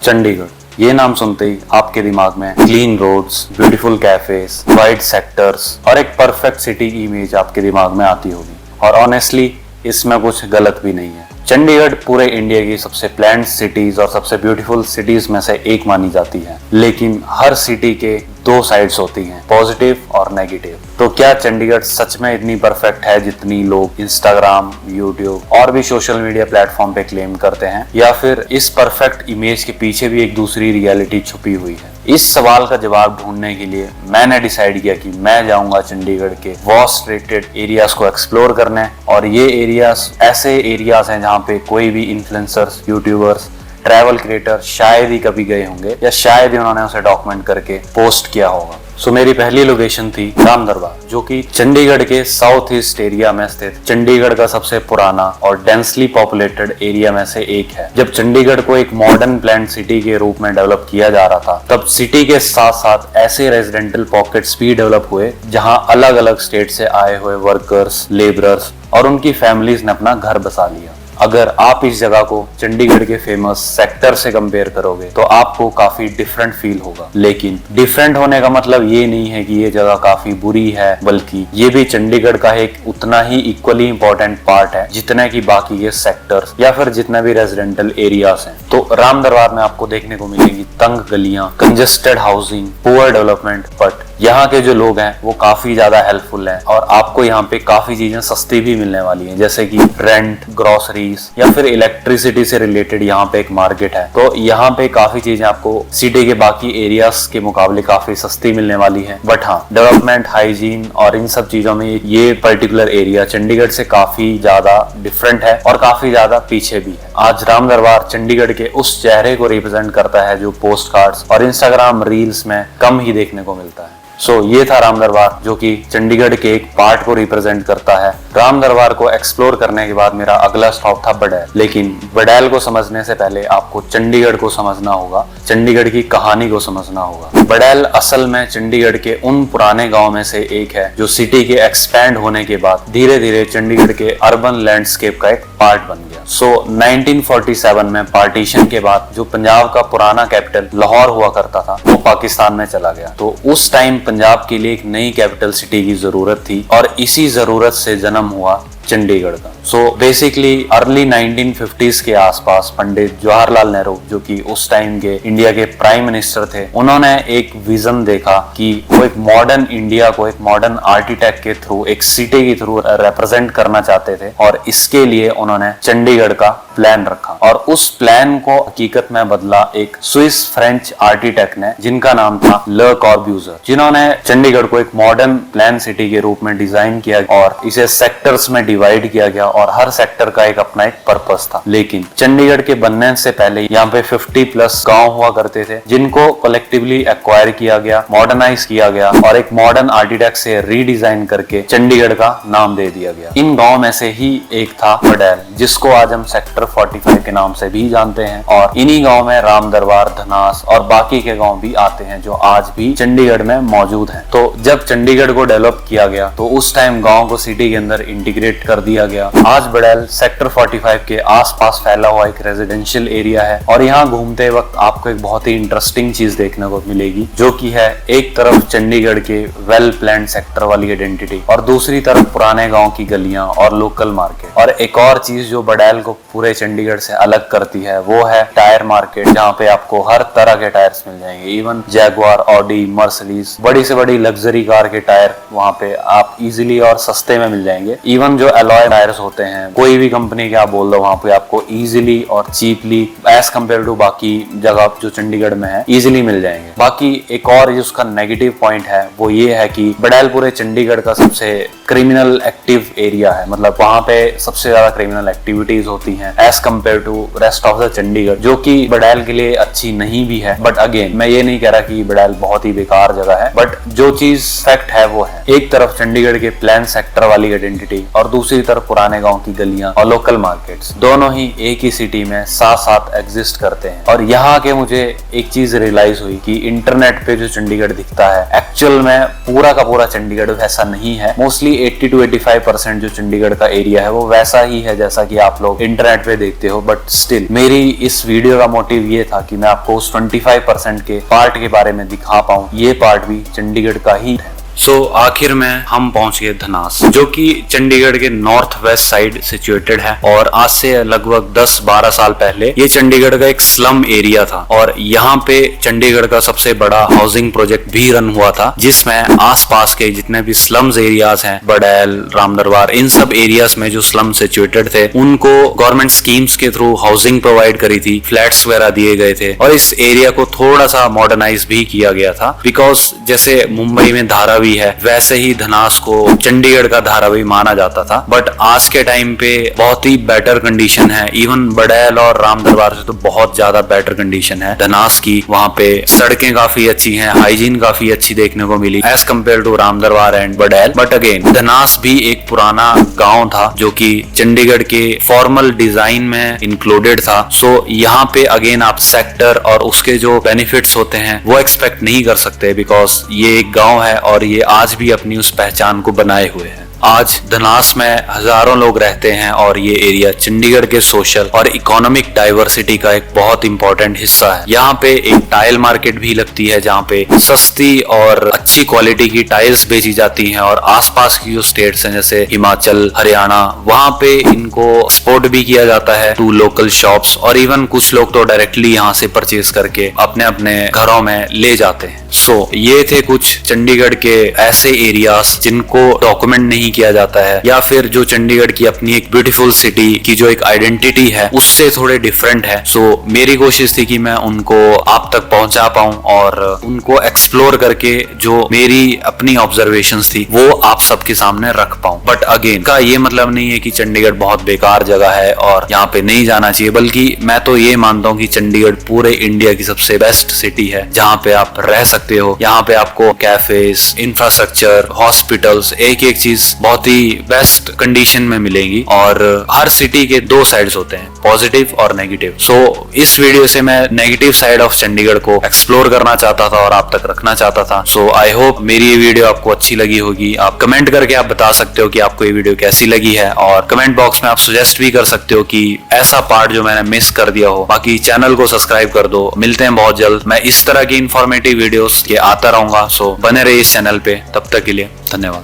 चंडीगढ़ ये नाम सुनते ही आपके दिमाग में clean roads, beautiful cafes, wide sectors और एक परफेक्ट सिटी इमेज आपके दिमाग में आती होगी। और ऑनेस्टली इसमें कुछ गलत भी नहीं है। चंडीगढ़ पूरे इंडिया की सबसे प्लान्ड सिटीज और सबसे ब्यूटीफुल सिटीज में से एक मानी जाती है, लेकिन हर सिटी के दो साइड्स होती हैं, पॉजिटिव और नेगेटिव। तो क्या चंडीगढ़ सच में इतनी परफेक्ट है जितनी लोग इंस्टाग्राम, यूट्यूब और भी सोशल मीडिया प्लेटफॉर्म पे क्लेम करते हैं, या फिर इस परफेक्ट इमेज के पीछे भी एक दूसरी रियलिटी छुपी हुई है? इस सवाल का जवाब ढूंढने के लिए मैंने डिसाइड किया कि मैं जाऊंगा चंडीगढ़ के वॉस्ट रेटेड एरियाज को एक्सप्लोर करने। और ये एरियाज ऐसे एरियाज हैं जहाँ पे कोई भी इन्फ्लुएंसर्स, यूट्यूबर्स, ट्रैवल क्रिएटर शायद ही कभी गए होंगे, या शायद ही उन्होंने उसे डॉक्यूमेंट करके पोस्ट किया होगा। सो मेरी पहली लोकेशन थी राम दरबार, जो कि चंडीगढ़ के साउथ ईस्ट एरिया में स्थित चंडीगढ़ का सबसे पुराना और डेंसली पॉपुलेटेड एरिया में से एक है। जब चंडीगढ़ को एक मॉडर्न प्लान्ड सिटी के रूप में डेवलप किया जा रहा था, तब सिटी के साथ साथ ऐसे रेजिडेंटल पॉकेट्स भी डेवलप हुए जहां अलग अलग स्टेट से आए हुए वर्कर्स, लेबरर्स और उनकी फैमिलीज ने अपना घर बसा लिया। अगर आप इस जगह को चंडीगढ़ के फेमस सेक्टर से कंपेयर करोगे तो आपको काफी डिफरेंट फील होगा। लेकिन डिफरेंट होने का मतलब ये नहीं है कि ये जगह काफी बुरी है, बल्कि ये भी चंडीगढ़ का एक उतना ही इक्वली इंपॉर्टेंट पार्ट है जितना कि बाकी के सेक्टर्स या फिर जितने भी रेजिडेंटल एरियाज हैं। तो राम दरबार में आपको देखने को मिलेगी तंग गलियां, congested housing, poor development, but यहाँ के जो लोग हैं वो काफी ज्यादा हेल्पफुल हैं और आपको यहाँ पे काफी चीजें सस्ती भी मिलने वाली हैं, जैसे कि रेंट, ग्रोसरीज या फिर इलेक्ट्रिसिटी से रिलेटेड यहाँ पे एक मार्केट है। तो यहाँ पे काफी चीजें आपको सिटी के बाकी एरियाज के मुकाबले काफी सस्ती मिलने वाली है। बट हाँ, डेवलपमेंट, हाइजीन और इन सब चीजों में ये पर्टिकुलर एरिया चंडीगढ़ से काफी ज्यादा डिफरेंट है और काफी ज्यादा पीछे भी है। आज राम दरबार चंडीगढ़ के उस चेहरे को रिप्रेजेंट करता है जो पोस्ट कार्ड्स और इंस्टाग्राम रील्स में कम ही देखने को मिलता है। ये था राम दरबार, जो कि चंडीगढ़ के एक पार्ट को रिप्रेजेंट करता है। राम दरबार को एक्सप्लोर करने के बाद मेरा अगला स्टॉप था बडैल। लेकिन बडैल को समझने से पहले आपको चंडीगढ़ को समझना होगा, चंडीगढ़ की कहानी को समझना होगा। बडैल असल में चंडीगढ़ के उन पुराने गांव में से एक है जो सिटी के एक्सपैंड होने के बाद धीरे धीरे चंडीगढ़ के अर्बन लैंडस्केप का एक पार्ट बन गया। 1947 में पार्टीशन के बाद जो पंजाब का पुराना कैपिटल लाहौर हुआ करता था वो पाकिस्तान में चला गया। तो उस टाइम पंजाब के लिए एक नई कैपिटल सिटी की जरूरत थी और इसी जरूरत से जन्म हुआ चंडीगढ़ का। बेसिकली अर्ली 1950s के आसपास पंडित जवाहरलाल नेहरू, जो कि उस टाइम के इंडिया के प्राइम मिनिस्टर थे, उन्होंने एक विजन देखा कि वो एक मॉडर्न इंडिया को एक मॉडर्न आर्किटेक्ट के थ्रू, एक सिटी के थ्रू रिप्रेजेंट करना चाहते थे। और इसके लिए उन्होंने चंडीगढ़ का प्लान रखा और उस प्लान को हकीकत में बदला एक स्विस फ्रेंच आर्किटेक्ट ने, जिनका नाम था ले कॉर्ब्यूजर, जिन्होंने चंडीगढ़ को एक मॉडर्न प्लान सिटी के रूप में डिजाइन किया और इसे सेक्टर्स में डिवाइड किया गया और हर सेक्टर का एक अपना एक पर्पस था। लेकिन चंडीगढ़ के बनने से पहले यहाँ पे 50+ गांव हुआ करते थे, जिनको कलेक्टिवली एक्वायर किया गया, मॉडर्नाइज किया गया और एक मॉडर्न आर्किटेक्ट से रीडिजाइन करके चंडीगढ़ का नाम दे दिया गया। इन गांव में से ही एक था बडैल, जिसको आज हम सेक्टर 45 के नाम से भी जानते हैं। और इन्हीं गांव में राम दरबार, धनास और बाकी के गांव भी आते हैं जो आज भी चंडीगढ़ में मौजूद हैं। तो जब चंडीगढ़ को डेवलप किया गया तो उस टाइम गांव को सिटी के अंदर इंटीग्रेट कर दिया गया। आज बडैल सेक्टर 45 के आसपास फैला हुआ एक रेजिडेंशियल एरिया है और यहाँ घूमते वक्त आपको एक बहुत ही इंटरेस्टिंग चीज देखने को मिलेगी, जो कि है एक तरफ चंडीगढ़ के वेल प्लान्ड सेक्टर वाली आइडेंटिटी और दूसरी तरफ पुराने गांव की गलियां और लोकल मार्केट। और एक और चीज जो बडैल को पूरे चंडीगढ़ से अलग करती है वो है टायर मार्केट, जहाँ पे आपको हर तरह के टायर्स मिल जाएंगे। इवन जैगुआर, ऑडी, मर्सिडीज, बड़ी से बड़ी लग्जरी कार के टायर वहाँ पे आप इजीली और सस्ते में मिल जाएंगे। इवन जो अलॉय टायर्स होते हैं, कोई भी कंपनी के आप बोल दो, वहाँ पे आपको इजीली और चीपली एज कम्पेयर टू बाकी जगह जो चंडीगढ़ में है इजीली मिल जाएंगे। बाकी एक और उसका नेगेटिव पॉइंट है वो ये है कि बडैल पूरे चंडीगढ़ का सबसे क्रिमिनल एक्टिव एरिया है। मतलब वहाँ पे सबसे ज्यादा क्रिमिनल एक्टिविटीज होती हैं as compare to rest of the Chandigarh, जो कि बडैल के लिए अच्छी नहीं भी है। बट अगेन मैं ये नहीं कह रहा कि बडैल बहुत ही बेकार जगह है, बट जो चीज फैक्ट है वो है, एक तरफ चंडीगढ़ के प्लान सेक्टर वाली आइडेंटिटी और दूसरी तरफ पुराने गांव की गलियां और लोकल मार्केट्स, दोनों ही एक ही सिटी में साथ साथ एग्जिस्ट करते हैं। और यहाँ के मुझे एक चीज रियलाइज हुई कि इंटरनेट पे जो चंडीगढ़ दिखता है एक्चुअल में पूरा का पूरा चंडीगढ़ वैसा नहीं है। मोस्टली 80 to 85% जो चंडीगढ़ का एरिया है वो वैसा ही है जैसा कि आप लोग इंटरनेट पे पे देखते हो, बट स्टिल मेरी इस वीडियो का मोटिव ये था कि मैं आपको उस 25% के पार्ट के बारे में दिखा पाऊं। ये पार्ट भी चंडीगढ़ का ही है। आखिर में हम पहुंच गए धनास, जो कि चंडीगढ़ के नॉर्थ वेस्ट साइड सिचुएटेड है। और आज से लगभग 10-12 साल पहले ये चंडीगढ़ का एक स्लम एरिया था और यहाँ पे चंडीगढ़ का सबसे बड़ा हाउसिंग प्रोजेक्ट भी रन हुआ था, जिसमें आसपास के जितने भी स्लम्स एरियाज हैं, बड़ैल, रामदरबार, इन सब एरियाज में जो स्लम सिचुएटेड थे उनको गवर्नमेंट स्कीम्स के थ्रू हाउसिंग प्रोवाइड करी थी, फ्लैट्स वगैरह दिए गए थे और इस एरिया को थोड़ा सा मॉडर्नाइज भी किया गया था। बिकॉज जैसे मुंबई में धारावी है, वैसे ही धनास को चंडीगढ़ का धारावी माना जाता था। बट आज के टाइम पे बहुत ही बेटर कंडीशन है, इवन बड़ैल और रामदरबार से तो बहुत ज्यादा बेटर कंडीशन है धनास की। वहाँ पे सड़कें काफी अच्छी हैं, हाइजीन काफी अच्छी देखने को मिली as compare to Ramdarbar and Badail. But again Dhanas भी एक पुराना गांव था जो कि चंडीगढ़ के फॉर्मल डिजाइन में इंक्लूडेड था। यहाँ पे अगेन आप सेक्टर और उसके जो बेनिफिट्स होते हैं वो एक्सपेक्ट नहीं कर सकते, बिकॉज ये एक गांव है और ये आज भी अपनी उस पहचान को बनाए हुए है। आज धनास में हजारों लोग रहते हैं और ये एरिया चंडीगढ़ के सोशल और इकोनॉमिक डाइवर्सिटी का एक बहुत इंपॉर्टेंट हिस्सा है। यहाँ पे एक टाइल मार्केट भी लगती है जहाँ पे सस्ती और अच्छी क्वालिटी की टाइल्स बेची जाती हैं और आसपास की जो स्टेट्स हैं जैसे हिमाचल, हरियाणा, वहाँ पे इनको एक्सपोर्ट भी किया जाता है टू लोकल शॉप्स और इवन कुछ लोग तो डायरेक्टली यहाँ से परचेज करके अपने अपने घरों में ले जाते हैं। ये थे कुछ चंडीगढ़ के ऐसे एरियाज जिनको डॉक्यूमेंट नहीं किया जाता है या फिर जो चंडीगढ़ की अपनी एक ब्यूटीफुल सिटी की जो एक आइडेंटिटी है उससे थोड़े डिफरेंट है। मेरी कोशिश थी कि मैं उनको आप तक पहुंचा पाऊं और उनको एक्सप्लोर करके जो मेरी अपनी ऑब्जर्वेशंस थी वो आप सबके सामने रख पाऊं। बट अगेन का ये मतलब नहीं है कि चंडीगढ़ बहुत बेकार जगह है और यहाँ पे नहीं जाना चाहिए, बल्कि मैं तो ये मानता हूँ कि चंडीगढ़ पूरे इंडिया की सबसे बेस्ट सिटी है जहाँ पे आप रह सकते हो। यहाँ पे आपको कैफेज, इंफ्रास्ट्रक्चर, हॉस्पिटल्स, एक एक चीज बहुत ही बेस्ट कंडीशन में मिलेगी। और हर सिटी के दो साइड्स होते हैं, पॉजिटिव और नेगेटिव। इस वीडियो से मैं नेगेटिव साइड ऑफ चंडीगढ़ को एक्सप्लोर करना चाहता था और आप तक रखना चाहता था। आई होप मेरी ये वीडियो आपको अच्छी लगी होगी। आप कमेंट करके आप बता सकते हो कि आपको ये वीडियो कैसी लगी है और कमेंट बॉक्स में आप सजेस्ट भी कर सकते हो कि ऐसा पार्ट जो मैंने मिस कर दिया हो। बाकी चैनल को सब्सक्राइब कर दो। मिलते हैं बहुत जल्द, मैं इस तरह की इंफॉर्मेटिव वीडियोस के आता रहूंगा। बने रहिए इस चैनल पे, तब तक के लिए धन्यवाद।